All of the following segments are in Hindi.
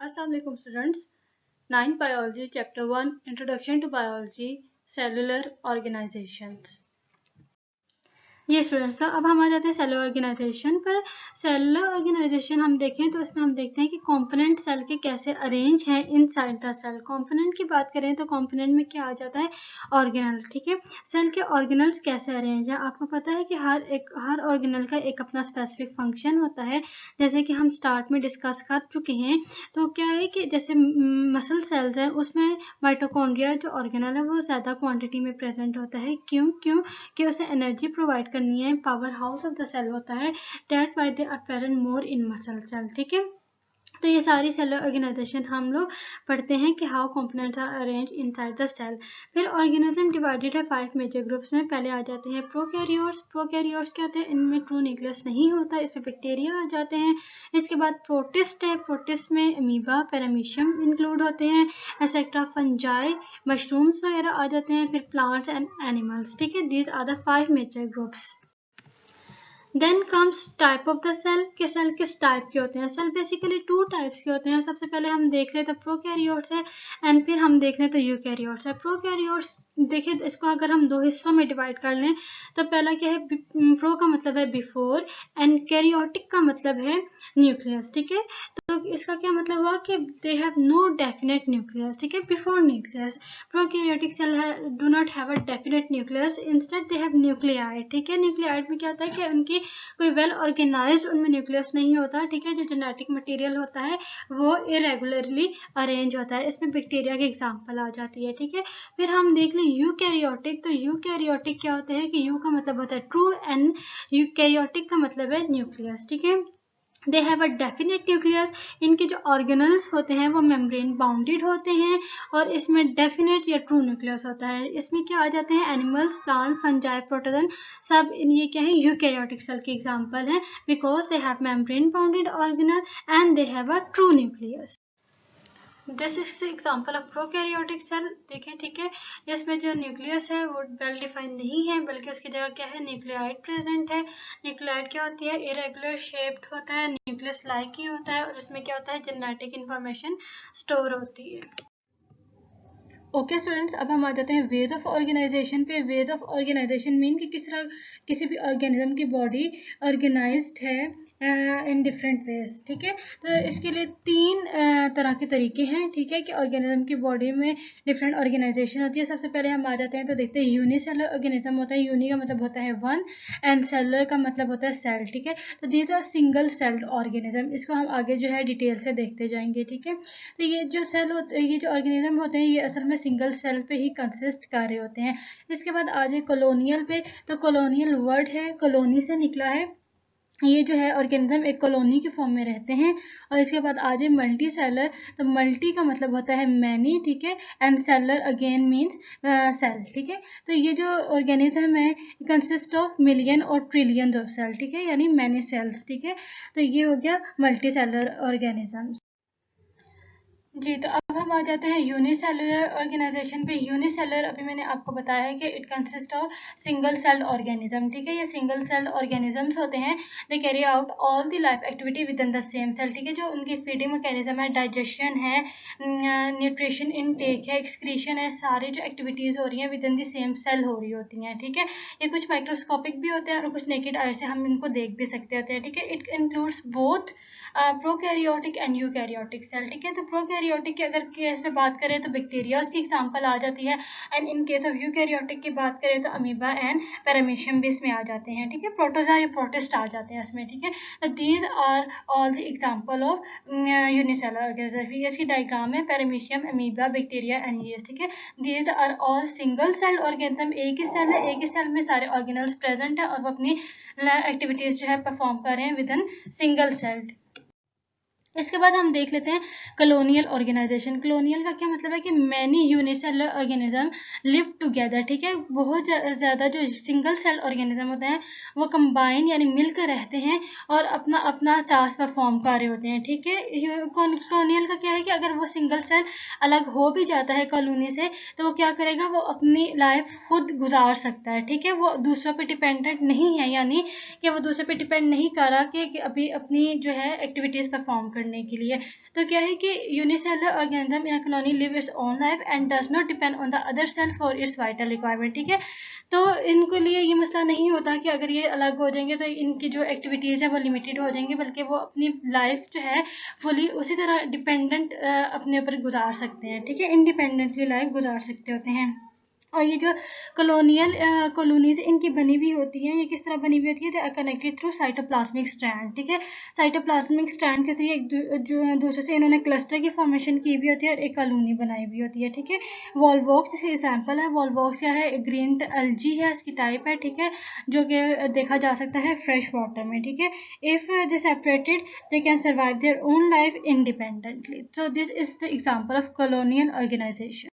Assalamu alaikum students. 9th Biology Chapter 1 Introduction to Biology Cellular Organizations. जी स्टूडेंट्स, तो अब हम आ जाते हैं सेलुलर ऑर्गेनाइजेशन पर। सेलुलर ऑर्गेनाइजेशन हम देखें तो इसमें हम देखते हैं कि कंपोनेंट सेल के कैसे अरेंज हैं इनसाइड द सेल। कंपोनेंट की बात करें तो कंपोनेंट में क्या आ जाता है, ऑर्गेनल्स। ठीक है, सेल के ऑर्गेनल्स कैसे अरेंज हैं, आपको पता है कि हर ऑर्गेनल का एक अपना स्पेसिफिक फंक्शन होता है। जैसे कि हम स्टार्ट में डिस्कस कर चुके हैं, तो क्या है कि जैसे मसल सेल्स हैं उसमें माइटोकॉन्ड्रिया जो ऑर्गेनल है वो ज़्यादा क्वांटिटी में प्रेजेंट होता है। क्यों कि उसे एनर्जी प्रोवाइड करनी है, power house of the cell होता है, that by they are present more in muscle cell. ठीक है, तो ये सारी सेलुलर ऑर्गेनाइजेशन हम लोग पढ़ते हैं कि how components are arrange inside the cell. फिर ऑर्गेनिज्म डिवाइडेड है 5 मेजर ग्रुप्स में। पहले आ जाते हैं प्रोकैरियोट्स। प्रोकैरियोट्स क्या होते हैं, इनमें ट्रू न्यूक्लियस नहीं होता, इसमें बैक्टीरिया आ जाते हैं। इसके बाद प्रोटिस्ट है, प्रोटिस्ट में अमीबा, पैरामीशियम इंक्लूड होते हैं, एक्सेट्रा, फंजाई, मशरूम्स वगैरह आ जाते हैं। फिर प्लांट्स एंड एनिमल्स। ठीक है, these are the 5 major groups. Then comes type of the cell, के सेल किस टाइप के होते हैं। सेल बेसिकली 2 टाइप्स के होते हैं। सबसे पहले हम देख लें तो प्रोकैरियोट्स है, एंड फिर हम देख लें तो यूकैरियोट्स है। प्रोकैरियोट्स देखिए, इसको अगर हम 2 हिस्सों में डिवाइड कर लें तो पहला क्या है, प्रो का मतलब है बिफोर एंड कैरियोटिक का मतलब है न्यूक्लियस। ठीक है, तो इसका क्या मतलब हुआ कि they have no definite nucleus. ठीक है, before nucleus prokaryotic cell do not have a definite nucleus, instead they have nucleoid. ठीक है, न्यूक्लियाइड में क्या होता है कि उनकी कोई वेल ऑर्गेनाइज्ड उनमें न्यूक्लियस नहीं होता। ठीक है, जो जेनेटिक मटेरियल होता है वो इरेगुलरली अरेंज होता है। इसमें बैक्टीरिया की एग्जांपल आ जाती है। ठीक है, फिर हम देख लें यूकैरियोटिक। तो यूकैरियोटिक क्या होते हैं कि यू का मतलब होता है ट्रू एंड यूकैरियोटिक का मतलब है न्यूक्लियस। ठीक है, दे हैव अ डेफिनेट न्यूक्लियस। इनके जो ऑर्गेनल्स होते हैं वो मेम्ब्रेन बाउंडेड होते हैं और इसमें डेफिनेट या ट्रू न्यूक्लियस होता है। इसमें क्या आ जाते हैं, एनिमल्स, प्लांट, फंजाई, प्रोटोजन, सब ये क्या है, यूकैरियोटिक सेल की एग्जांपल है, because they have membrane bounded organelle and they have a true nucleus. This is the example of prokaryotic cell. देखें, ठीक है, इसमें जो न्यूक्लियस है वो वेल डिफाइंड नहीं है, बल्कि उसकी जगह क्या है, न्यूक्लियाइड प्रेजेंट है। न्यूक्लियाइड क्या होती है, इरेगुलर शेप्ड होता है, न्यूक्लियस लाइक ही होता है, और इसमें क्या होता है, जेनेटिक इंफॉर्मेशन स्टोर होती है। ओके स्टूडेंट्स, अब हम आ जाते हैं वेज ऑफ ऑर्गेनाइजेशन पे। वेज ऑफ ऑर्गेनाइजेशन मीन कि किस तरह किसी भी ऑर्गेनिज्म की बॉडी ऑर्गेनाइज्ड है इन डिफरेंट वेज। ठीक है, तो इसके लिए 3 तरह के तरीके हैं। ठीक है, कि ऑर्गेनिज्म की बॉडी में डिफरेंट ऑर्गेनाइजेशन होती है। सबसे पहले हम आ जाते हैं तो देखते हैं यूनिसेलर ऑर्गेनिज्म होता है। यूनि का मतलब होता है 1 एंड सेलुलर का मतलब होता है सेल। ठीक है, तो these are single celled organism. इसको हम आगे जो है डिटेल से देखते जाएंगे। ठीक है, तो ये जो सेल होते, ये जो ऑर्गेनिज्म होते हैं, ये असल में सिंगल सेल पे ही कंसिस्ट कर रहे होते हैं। इसके बाद आ जाए कॉलोनियल पे, तो कॉलोनियल वर्ड है, कॉलोनी से निकला है। ये जो है ऑर्गेनिज्म एक कॉलोनी के फॉर्म में रहते हैं। और इसके बाद आ जाए मल्टी सेलर, तो मल्टी का मतलब होता है मैनी। ठीक है, and cellular again means cell. ठीक है, तो ये जो ऑर्गेनिज्म है कंसिस्ट ऑफ मिलियन और ट्रिलियन ऑफ सेल। ठीक है, यानी मैनी सेल्स। ठीक है, तो ये हो गया मल्टी सेलर ऑर्गेनिज्म। जी, तो अब हम आ जाते हैं यूनिसेलुलर ऑर्गेनाइजेशन पे। यूनिसेलुलर अभी मैंने आपको बताया है कि it consist of single celled organism. ठीक है, ये सिंगल सेल्ड ऑर्गेनिजम्स होते हैं। They carry out all the life activity within the same cell. ठीक है, जो उनकी फीडिंग मैकेनिज्म है, डाइजेशन है, न्यूट्रिशन इनटेक है, एक्सक्रीशन है, सारी जो एक्टिविटीज़ हो रही हैं within the same cell हो रही होती हैं। ठीक है, ये कुछ माइक्रोस्कोपिक भी होते हैं और कुछ नेकेड आई से हम इनको देख भी सकते होते हैं। ठीक है, it includes both prokaryotic and eukaryotic cell. ठीक है, तो प्रोकैरियोटिक की अगर केस में बात करें तो बैक्टीरियाज की एग्जांपल आ जाती है, and in case of eukaryotic की बात करें तो अमीबा एंड पैरामीशियम भी इसमें आ जाते हैं। ठीक है, प्रोटोजा या प्रोटिस्ट आ जाते हैं इसमें। ठीक है, तो these are all the example of unicellular organism. इसकी डायग्राम है, paramecium, amoeba, bacteria and yeast. ठीक है, these are all single cell organism. एक ही सेल है, एक ही सेल में सारे ऑर्गेनल्स प्रेजेंट है और वो अपनी एक्टिविटीज जो है परफॉर्म कर रहे हैं विद इन सिंगल सेल। इसके बाद हम देख लेते हैं कॉलोनियल ऑर्गेनाइजेशन। कॉलोनियल का क्या मतलब है कि many unicellular organism live together. ठीक है, बहुत ज़्यादा जो सिंगल सेल ऑर्गेनिज्म होते हैं वो कंबाइन यानी मिलकर रहते हैं और अपना अपना टास्क परफॉर्म कर रहे होते हैं। ठीक है, कॉलोनियल का क्या है कि अगर वो सिंगल सेल अलग हो भी जाता है कॉलोनी से तो वो क्या करेगा, वो अपनी लाइफ खुद गुजार सकता है। ठीक है, वो दूसरों पर डिपेंडेंट नहीं है, यानी कि वो दूसरे पे डिपेंड नहीं कर रहा कि अभी अपनी जो है एक्टिविटीज़ परफॉर्म कर करने के लिए। तो क्या है कि यूनिसेलुलर ऑर्गेनिज्म या colony live its own life and does not depend on the other cell for its vital requirement, ठीक है। तो इनके लिए ये मसला नहीं होता कि अगर ये अलग हो जाएंगे तो इनकी जो एक्टिविटीज़ है वो लिमिटेड हो जाएंगी, बल्कि वो अपनी लाइफ जो है फुली उसी तरह डिपेंडेंट अपने ऊपर गुजार सकते हैं, ठीक है, इंडिपेंडेंटली लाइफ गुजार सकते होते हैं। और ये जो कॉलोनीज इनकी बनी हुई होती हैं, ये किस तरह बनी हुई होती है, they are connected through cytoplasmic strand, ठीक है। साइटोप्लाज्मिक स्ट्रैंड के जरिए जो दूसरे से इन्होंने क्लस्टर की फॉर्मेशन की हुई होती है और एक कॉलोनी बनाई हुई होती है, ठीक है। वॉल्वॉक्स इसकी एग्जाम्पल है। वॉल्वॉक्स क्या है, ग्रीन एल्जी है, इसकी टाइप है, ठीक है, जो कि देखा जा सकता है फ्रेश वाटर में, ठीक है। If they separated they can survive their own life independently. So this is the example of colonial organization.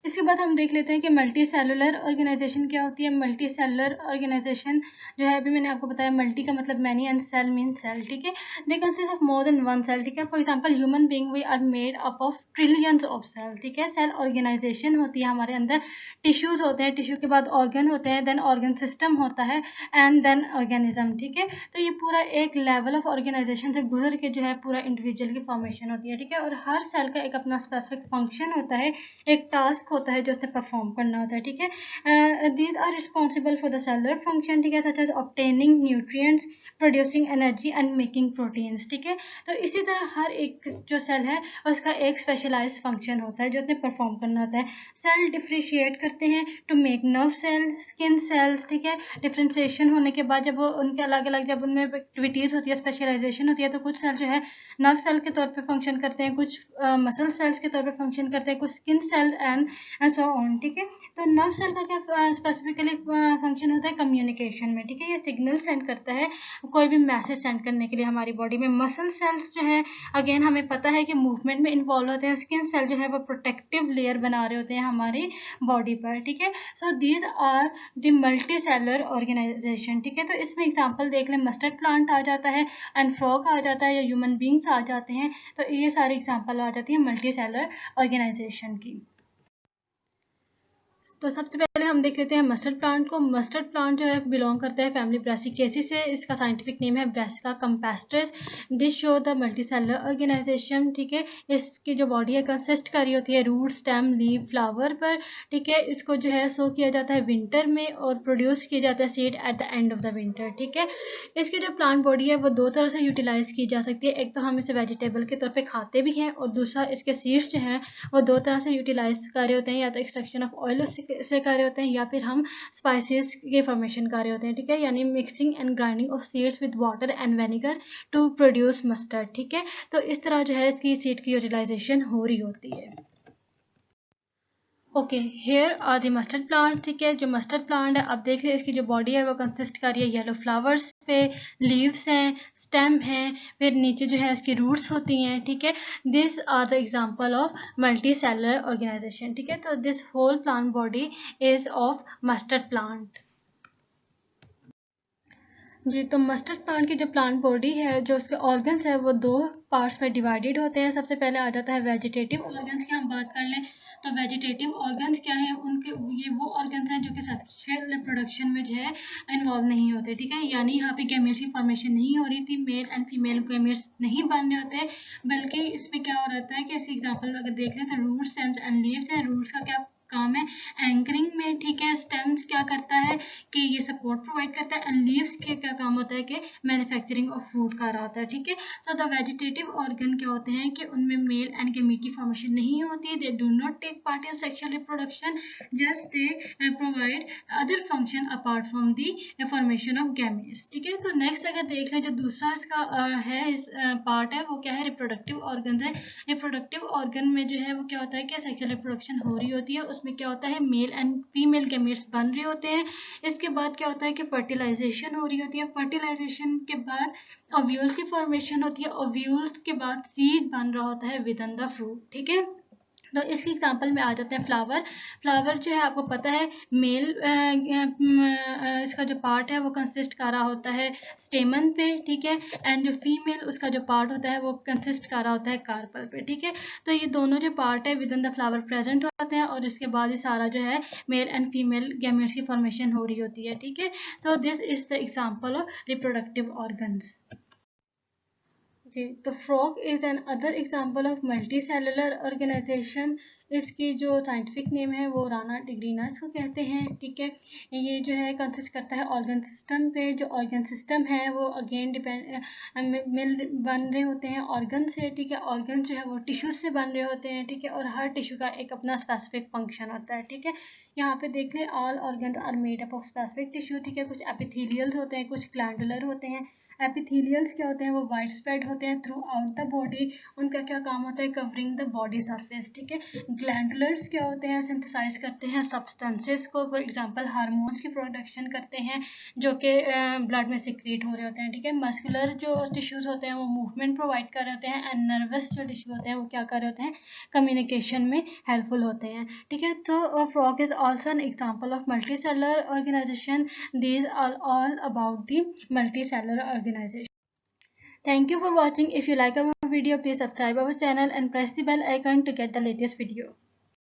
इसके बाद हम देख लेते हैं कि मल्टी सेलुलर ऑर्गेनाइजेशन क्या होती है। मल्टी सेलुलर ऑर्गेनाइजेशन जो है, अभी मैंने आपको बताया मल्टी का मतलब many and cell mean cell, ठीक है। They consist of more than one cell, ठीक है। For example human being we are made up of trillions of cell, ठीक है। सेल ऑर्गेनाइजेशन होती है हमारे अंदर, टिश्यूज होते हैं, टिश्यू के बाद ऑर्गन होते हैं, देन ऑर्गन सिस्टम होता है एंड देन ऑर्गेनिज्म, ठीक है। तो ये पूरा एक लेवल ऑफ ऑर्गेनाइजेशन से गुजर के जो है पूरा इंडिविजुअल की फॉर्मेशन होती है, ठीक है। और हर सेल का एक अपना स्पेसिफिक फंक्शन होता है, एक टास्क होता है जो उसने परफॉर्म करना होता है, ठीक है। These are responsible for the cellular function, ठीक है, such as obtaining nutrients, producing energy and making proteins, ठीक है। तो इसी तरह हर एक जो सेल है उसका एक स्पेशलाइज फंक्शन होता है जो उसने परफॉर्म करना होता है। सेल डिफ्रेंशिएट करते हैं to make nerve cell, skin cells, ठीक है। डिफ्रेंशिएशन होने के बाद जब वो उनके अलग अलग जब उनमें एक्टिविटीज़ होती है, स्पेशलाइजेशन होती है, तो कुछ सेल जो है नर्व सेल के तौर पे फंक्शन करते हैं, कुछ मसल सेल्स के तौर पे फंक्शन करते हैं, कुछ skin cells and so on, ठीक है। तो नर्व सेल का क्या स्पेसिफिकली फंक्शन होता है, कम्युनिकेशन में, ठीक है। ये सिग्नल सेंड करता है कोई भी मैसेज सेंड करने के लिए हमारी बॉडी में। मसल सेल्स जो है अगेन हमें पता है कि मूवमेंट में इन्वॉल्व होते हैं। स्किन सेल जो है वो प्रोटेक्टिव लेयर बना रहे होते हैं हमारी बॉडी पर, ठीक है। So these are the multi cellular organisation, ठीक है। तो इसमें एग्जाम्पल देख लें, मस्टर्ड प्लांट आ जाता है एंड फ्रॉग आ जाता है या ह्यूमन बींग्स आ जाते हैं। तो ये सारी एग्जाम्पल आ जाती है मल्टी सेलुलर ऑर्गेनाइजेशन की। तो सबसे पहले हम देख लेते हैं मस्टर्ड प्लांट को। मस्टर्ड प्लांट जो है बिलोंग करता है फैमिली ब्रासिकेसी से। इसका साइंटिफिक नेम है Brassica campestris. This show the multi cellular organisation, ठीक है। इसकी जो बॉडी है कंसिस्ट कर रही होती है रूट, स्टेम, लीव, फ्लावर पर, ठीक है। इसको जो है सो किया जाता है विंटर में और प्रोड्यूस किया जाता है seed at the end of the winter, ठीक है। इसकी जो प्लांट बॉडी है वो दो तरह से यूटिलाइज की जा सकती है। एक तो हम इसे वेजिटेबल के तौर पर खाते भी हैं, और दूसरा इसके सीड्स जो हैं वो दो तरह से यूटिलाइज कर रहे होते हैं, या तो एक्सट्रैक्शन ऑफ ऑयल से कर रहे होते हैं या फिर हम स्पाइसेस के फॉर्मेशन कर रहे होते हैं, ठीक है। यानी mixing and grinding of seeds with water and vinegar to produce mustard, ठीक है। तो इस तरह जो है इसकी सीड की यूटिलाइजेशन हो रही होती है। Okay, here are the mustard plant, ठीक है। जो मस्टर्ड प्लांट है आप देख लें, इसकी जो बॉडी है वो कंसिस्ट कर रही है येलो फ्लावर्स पे, लीव्स हैं, स्टेम हैं, फिर नीचे जो है इसकी रूट्स होती हैं, ठीक है। This are the example of multi cellular organisation, ठीक है। तो this whole plant body is of mustard plant. जी, तो मस्टर्ड प्लांट की जो प्लांट बॉडी है, जो उसके ऑर्गन्स है वो दो पार्ट्स में डिवाइडेड होते हैं। सबसे पहले आ जाता है वेजिटेटिव ऑर्गन्स की हम बात कर लें, तो वेजिटेटिव ऑर्गन्स क्या है, उनके ये वो ऑर्गन्स हैं जो कि सेक्सुअल रिप्रोडक्शन में जो है इन्वॉल्व नहीं होते, ठीक है। यानी यहाँ पे गैमेट्स की फॉर्मेशन नहीं हो रही थी, मेल एंड फीमेल गैमेट्स नहीं बन रहे होते, बल्कि इसमें क्या हो रहता है कि इसी एग्जाम्पल अगर देख लें तो रूट्स, स्टेम्स एंड लीव्स है। रूट्स का क्या काम है, एंकरिंग में, ठीक है। स्टेम्स क्या करता है कि ये सपोर्ट प्रोवाइड करता है, एंड लीव्स के क्या काम होता है कि मैन्युफैक्चरिंग ऑफ फूड कर रहा होता है, ठीक है। सो द वेजिटेटिव ऑर्गन क्या होते हैं कि उनमें मेल एंड गैमीट की फॉर्मेशन नहीं होती, they do not take part in sexual reproduction, just they provide other function apart from the formation of gametes, ठीक है। तो नेक्स्ट अगर देख लें, जो दूसरा इसका है इस पार्ट है वो क्या है, रिप्रोडक्टिव ऑर्गन है। रिप्रोडक्टिव ऑर्गन में जो है वो क्या होता है कि सेक्सुअल रिप्रोडक्शन हो रही होती है, उसमें क्या होता है मेल एंड फीमेल गैमेट्स बन रहे होते हैं। इसके बाद क्या होता है कि फर्टिलाइजेशन हो रही होती है। फर्टिलाइजेशन के बाद ओव्यूल्स की फॉर्मेशन होती है। ओव्यूल्स के बाद सीड बन रहा होता है विद इन द फ्रूट, ठीक है। तो इसकी एग्जांपल में आ जाते हैं फ्लावर। फ्लावर जो है आपको पता है मेल इसका जो पार्ट है वो कंसिस्ट कर रहा होता है स्टेमन पे, ठीक है। एंड जो फीमेल उसका जो पार्ट होता है वो कंसिस्ट कर रहा होता है कार्पल पे, ठीक है। तो ये दोनों जो पार्ट है within the flower present होते हैं, और इसके बाद ही सारा जो है मेल एंड फीमेल गैमेट्स की फॉर्मेशन हो रही होती है, ठीक है। So this is the example of reproductive organs. जी, तो frog is another example of multi cellular organisation. इसकी जो साइंटिफिक नेम है वो राना टिग्रीना इसको कहते हैं, ठीक है। ये जो है कंसिस्ट करता है ऑर्गन सिस्टम पे। जो ऑर्गन सिस्टम है वो अगेन बन रहे होते हैं ऑर्गन से, ठीक है। ऑर्गन जो है वो टिश्यूज से बन रहे होते हैं, ठीक है। और हर टिश्यू का एक अपना स्पेसिफिक फंक्शन होता है, ठीक है। यहाँ पे देख लें, all organ are made up of specific tissue, ठीक है। कुछ एपिथेलियल्स होते हैं, कुछ ग्लैंडुलर होते हैं। एपिथेलियल्स क्या होते हैं, वो वाइड स्प्रेड होते हैं थ्रू आउट द बॉडी। उनका क्या काम होता है, कवरिंग द बॉडी सरफेस, ठीक है। ग्लैंडुलर्स क्या होते हैं, सिंथेसाइज करते हैं सब्सटेंसेस को, फॉर एग्जांपल हार्मोन्स की प्रोडक्शन करते हैं जो कि ब्लड में सिक्रीट हो रहे होते हैं, ठीक है। मस्कुलर जो टिश्यूज होते हैं वो मूवमेंट प्रोवाइड कर रहे होते हैं, एंड नर्वस जो टिश्यू होते हैं वो क्या कर रहे होते हैं, कम्युनिकेशन में हेल्पफुल होते हैं, ठीक है। तो frog is also an example of multi cellular organization. These are all about the multicellular organization. Thank you for watching. If you like our video, please subscribe our channel and press the bell icon to get the latest video.